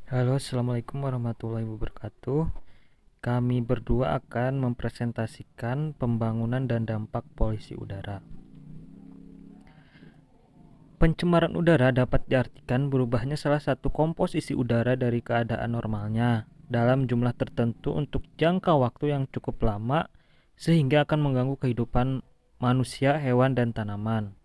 Halo, assalamualaikum warahmatullahi wabarakatuh. Kami berdua akan mempresentasikan pembangunan dan dampak polusi udara. Pencemaran udara dapat diartikan berubahnya salah satu komposisi udara dari keadaan normalnya dalam jumlah tertentu untuk jangka waktu yang cukup lama sehingga akan mengganggu kehidupan manusia, hewan, dan tanaman.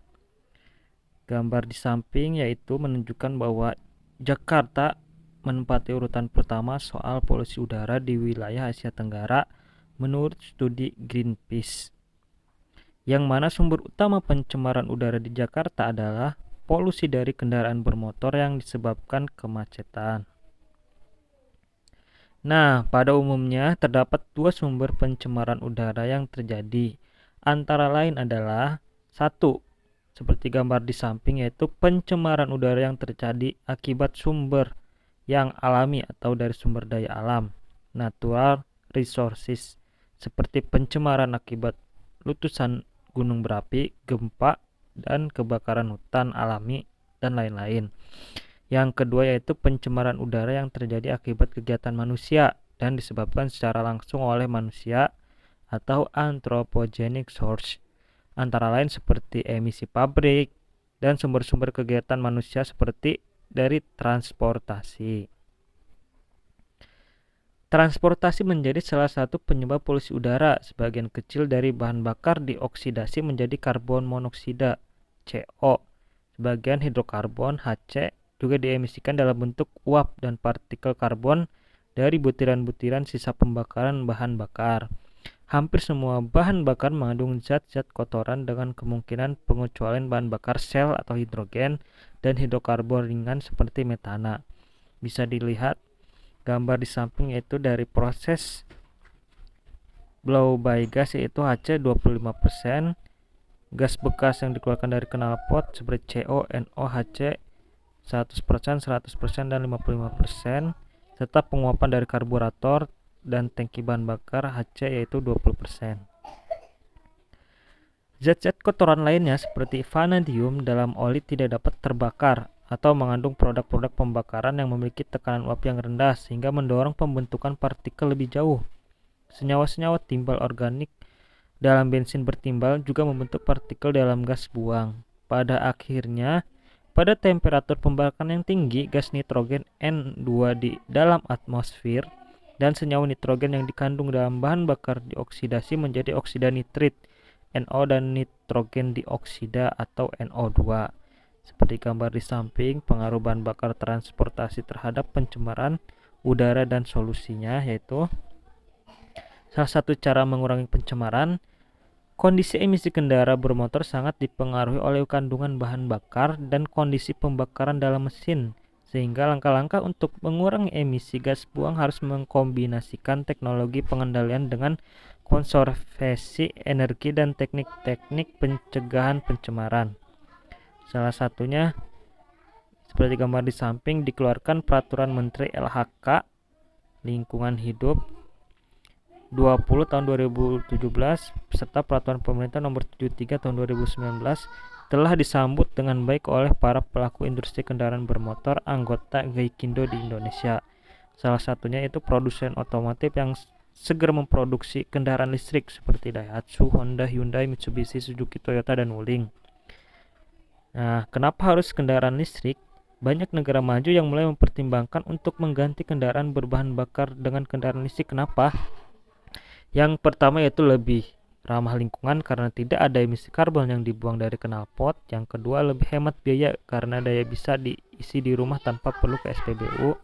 Gambar di samping yaitu menunjukkan bahwa Jakarta menempati urutan pertama soal polusi udara di wilayah Asia Tenggara menurut studi Greenpeace. Yang mana sumber utama pencemaran udara di Jakarta adalah polusi dari kendaraan bermotor yang disebabkan kemacetan. Nah, pada umumnya terdapat dua sumber pencemaran udara yang terjadi. Antara lain adalah satu, seperti gambar di samping, yaitu pencemaran udara yang terjadi akibat sumber yang alami atau dari sumber daya alam, natural resources, seperti pencemaran akibat letusan gunung berapi, gempa, dan kebakaran hutan alami, dan lain-lain. Yang kedua yaitu pencemaran udara yang terjadi akibat kegiatan manusia dan disebabkan secara langsung oleh manusia atau anthropogenic source, antara lain seperti emisi pabrik dan sumber-sumber kegiatan manusia seperti dari transportasi. Transportasi menjadi salah satu penyebab polusi udara. Sebagian kecil dari bahan bakar dioksidasi menjadi karbon monoksida (CO). Sebagian hidrokarbon (HC) juga diemisikan dalam bentuk uap dan partikel karbon dari butiran-butiran sisa pembakaran bahan bakar. Hampir semua bahan bakar mengandung zat-zat kotoran dengan kemungkinan pengecualian bahan bakar sel atau hidrogen dan hidrokarbon ringan seperti metana. Bisa dilihat gambar di samping yaitu dari proses blow by gas yaitu HC 25%, gas bekas yang dikeluarkan dari knalpot seperti CO, NO, HC 100%, 100%, dan 55%, serta penguapan dari karburator dan tangki bahan bakar HC yaitu 20%. Zat-zat kotoran lainnya seperti vanadium dalam oli tidak dapat terbakar atau mengandung produk-produk pembakaran yang memiliki tekanan uap yang rendah sehingga mendorong pembentukan partikel lebih jauh. Senyawa-senyawa timbal organik dalam bensin bertimbal juga membentuk partikel dalam gas buang. Pada akhirnya, pada temperatur pembakaran yang tinggi, gas nitrogen N2 di dalam atmosfer dan senyawa nitrogen yang dikandung dalam bahan bakar dioksidasi menjadi oksida nitrit NO dan nitrogen dioksida atau NO2. Seperti gambar di samping, pengaruh bahan bakar transportasi terhadap pencemaran udara dan solusinya yaitu salah satu cara mengurangi pencemaran. Kondisi emisi kendaraan bermotor sangat dipengaruhi oleh kandungan bahan bakar dan kondisi pembakaran dalam mesin, sehingga langkah-langkah untuk mengurangi emisi gas buang harus mengkombinasikan teknologi pengendalian dengan konservasi energi dan teknik-teknik pencegahan pencemaran. Salah satunya seperti gambar di samping dikeluarkan Peraturan Menteri LHK Lingkungan Hidup 20 tahun 2017 serta Peraturan Pemerintah Nomor 73 tahun 2019 telah disambut dengan baik oleh para pelaku industri kendaraan bermotor anggota Gaikindo di Indonesia. Salah satunya itu produsen otomotif yang segera memproduksi kendaraan listrik seperti Daihatsu, Honda, Hyundai, Mitsubishi, Suzuki, Toyota, dan Wuling. Nah, kenapa harus kendaraan listrik? Banyak negara maju yang mulai mempertimbangkan untuk mengganti kendaraan berbahan bakar dengan kendaraan listrik. Kenapa? Yang pertama yaitu lebih ramah lingkungan karena tidak ada emisi karbon yang dibuang dari knalpot. Yang kedua lebih hemat biaya karena daya bisa diisi di rumah tanpa perlu ke SPBU.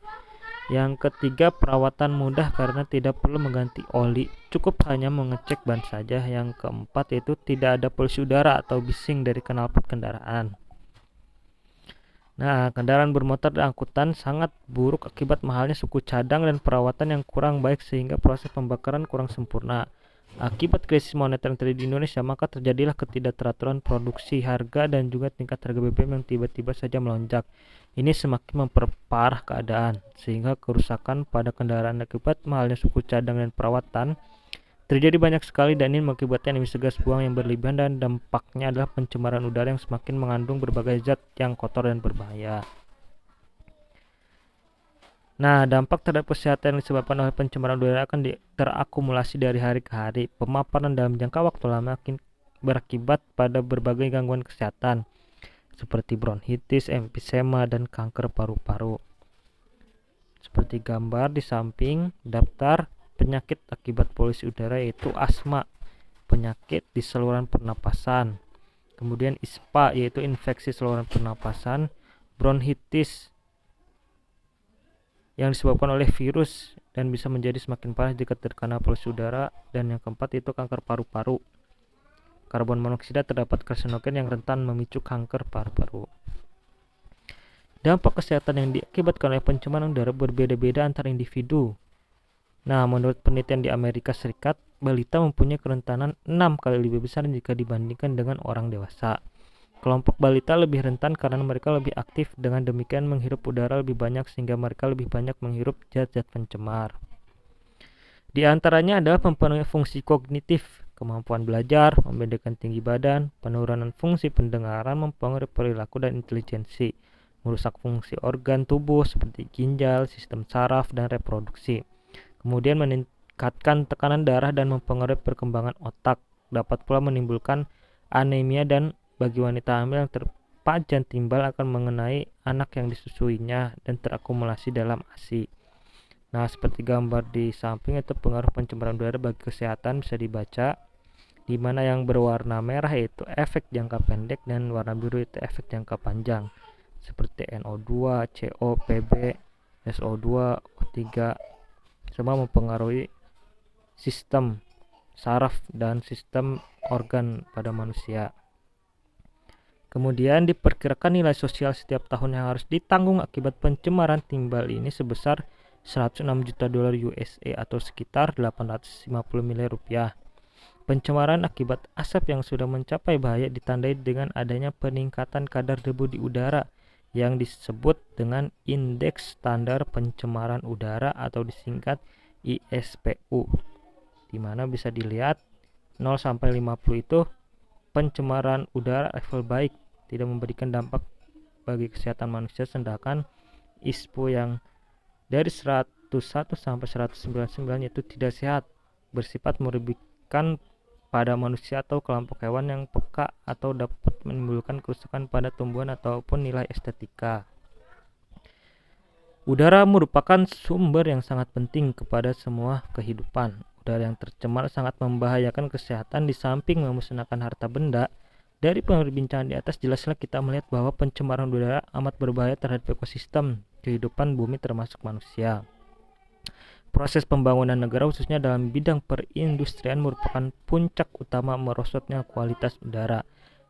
Yang ketiga perawatan mudah karena tidak perlu mengganti oli, cukup hanya mengecek ban saja. Yang keempat yaitu tidak ada polusi udara atau bising dari knalpot kendaraan. Nah, kendaraan bermotor dan angkutan sangat buruk akibat mahalnya suku cadang dan perawatan yang kurang baik sehingga proses pembakaran kurang sempurna. Akibat krisis moneter yang terjadi di Indonesia, maka terjadilah ketidakteraturan produksi, harga, dan juga tingkat harga BBM yang tiba-tiba saja melonjak. Ini semakin memperparah keadaan, sehingga kerusakan pada kendaraan akibat mahalnya suku cadang dan perawatan terjadi banyak sekali dan ini mengakibatkan emisi gas buang yang berlebihan dan dampaknya adalah pencemaran udara yang semakin mengandung berbagai zat yang kotor dan berbahaya. Nah, dampak terhadap kesehatan yang disebabkan oleh pencemaran udara akan terakumulasi dari hari ke hari. Pemaparan dalam jangka waktu lama akan berakibat pada berbagai gangguan kesehatan seperti bronkitis, emfisema, dan kanker paru-paru. Seperti gambar di samping daftar penyakit akibat polusi udara yaitu asma, penyakit di saluran pernapasan. Kemudian ISPA yaitu infeksi saluran pernapasan, bronkitis yang disebabkan oleh virus dan bisa menjadi semakin parah jika terkena polusi udara, dan yang keempat itu kanker paru-paru. Karbon monoksida terdapat karsinogen yang rentan memicu kanker paru-paru. Dampak kesehatan yang diakibatkan oleh pencemaran udara berbeda-beda antar individu. Nah, menurut penelitian di Amerika Serikat, balita mempunyai kerentanan 6 kali lebih besar jika dibandingkan dengan orang dewasa. Kelompok balita lebih rentan karena mereka lebih aktif, dengan demikian menghirup udara lebih banyak sehingga mereka lebih banyak menghirup zat-zat pencemar. Di antaranya adalah mempengaruhi fungsi kognitif, kemampuan belajar, membedakan tinggi badan, penurunan fungsi pendengaran, mempengaruhi perilaku dan intelijensi, merusak fungsi organ tubuh seperti ginjal, sistem saraf, dan reproduksi. Kemudian meningkatkan tekanan darah dan mempengaruhi perkembangan otak. Dapat pula menimbulkan anemia, dan bagi wanita hamil yang terpajan timbal akan mengenai anak yang disusuinya dan terakumulasi dalam ASI. Nah, seperti gambar di samping itu pengaruh pencemaran udara bagi kesehatan bisa dibaca, di mana yang berwarna merah itu efek jangka pendek dan warna biru itu efek jangka panjang, seperti NO2, CO, PB, SO2, O3, semua mempengaruhi sistem saraf dan sistem organ pada manusia. Kemudian diperkirakan nilai sosial setiap tahun yang harus ditanggung akibat pencemaran timbal ini sebesar 106 juta dolar USA atau sekitar 850 miliar rupiah. Pencemaran akibat asap yang sudah mencapai bahaya ditandai dengan adanya peningkatan kadar debu di udara yang disebut dengan Indeks Standar Pencemaran Udara atau disingkat ISPU, di mana bisa dilihat 0 sampai 50 itu pencemaran udara level baik, tidak memberikan dampak bagi kesehatan manusia, sedangkan ISPU yang dari 101 sampai 199 itu tidak sehat, bersifat merugikan pada manusia atau kelompok hewan yang peka atau dapat menimbulkan kerusakan pada tumbuhan ataupun nilai estetika. Udara merupakan sumber yang sangat penting kepada semua kehidupan. Udara yang tercemar sangat membahayakan kesehatan. Di samping memusnahkan harta benda, dari perbincangan di atas jelaslah kita melihat bahwa pencemaran udara amat berbahaya terhadap ekosistem kehidupan bumi termasuk manusia. Proses pembangunan negara khususnya dalam bidang perindustrian merupakan puncak utama merosotnya kualitas udara.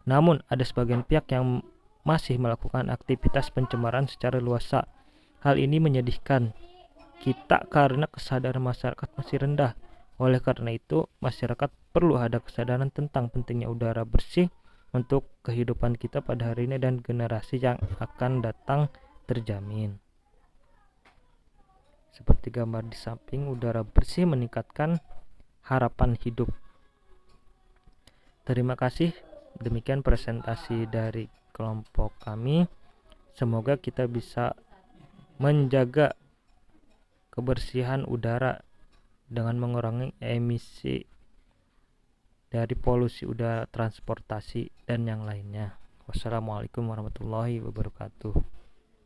Namun ada sebagian pihak yang masih melakukan aktivitas pencemaran secara luas. Hal ini menyedihkan kita karena kesadaran masyarakat masih rendah. Oleh karena itu, masyarakat perlu ada kesadaran tentang pentingnya udara bersih untuk kehidupan kita pada hari ini dan generasi yang akan datang terjamin. Seperti gambar di samping, udara bersih meningkatkan harapan hidup. Terima kasih. Demikian presentasi dari kelompok kami. Semoga kita bisa menjaga kebersihan udara dengan mengurangi emisi dari polusi udara, transportasi, dan yang lainnya. Wassalamualaikum warahmatullahi wabarakatuh.